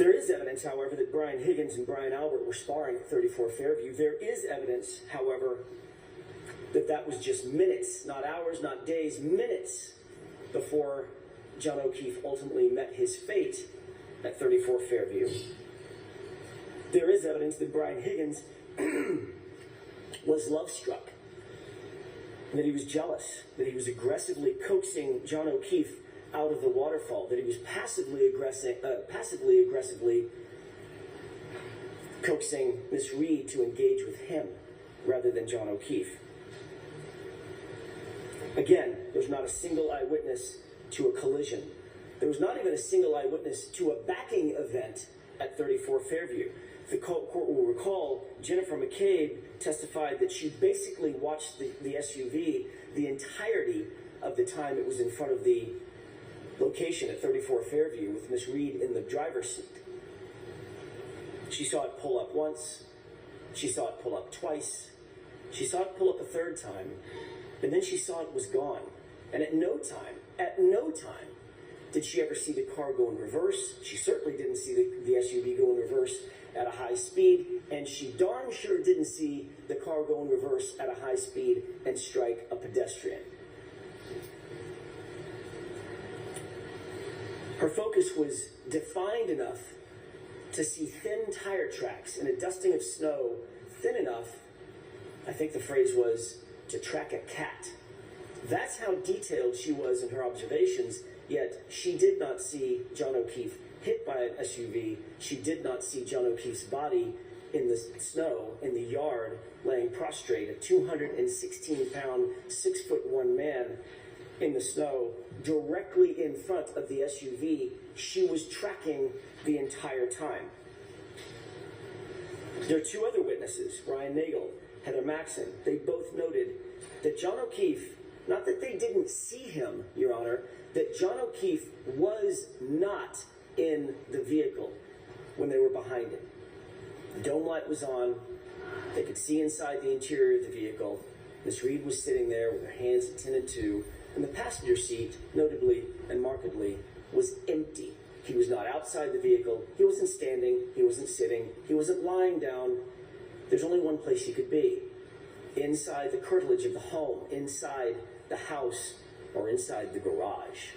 There is evidence, however, that Brian Higgins and Brian Albert were sparring at 34 Fairview. There is evidence, however, that that was just minutes, not hours, not days, minutes before John O'Keefe ultimately met his fate at 34 Fairview. There is evidence that Brian Higgins was love-struck, that he was jealous, that he was aggressively coaxing John O'Keefe out of the waterfall, that he was passively aggressively coaxing Miss Reed to engage with him rather than John O'Keefe. Again, there's not a single eyewitness to a collision. There was not even a single eyewitness to a backing event at 34 Fairview. The court will recall Jennifer McCabe testified that she basically watched the SUV the entirety of the time it was in front of the location at 34 Fairview with Miss Reed in the driver's seat. She saw it pull up once, she saw it pull up twice, she saw it pull up a third time, and then she saw it was gone. And at no time did she ever see the car go in reverse. She certainly didn't see the SUV go in reverse at a high speed, and she darn sure didn't see the car go in reverse at a high speed and strike a pedestrian. Her focus was defined enough to see thin tire tracks in a dusting of snow, thin enough, I think the phrase was, to track a cat. That's how detailed she was in her observations, yet she did not see John O'Keefe hit by an SUV. She did not see John O'Keefe's body in the snow, in the yard, laying prostrate, a 216-pound, 6'1" man in the snow, directly in front of the SUV she was tracking the entire time. There are two other witnesses, Ryan Nagel, Heather Maxson. They both noted that John O'Keefe, not that they didn't see him, Your Honor, that John O'Keefe was not in the vehicle when they were behind him. The dome light was on. They could see inside the interior of the vehicle. Miss Reed was sitting there with her hands attended to, and the passenger seat, notably and markedly, was empty. He was not outside the vehicle. He wasn't standing. He wasn't sitting. He wasn't lying down. There's only one place he could be: inside the curtilage of the home, inside the house, or inside the garage.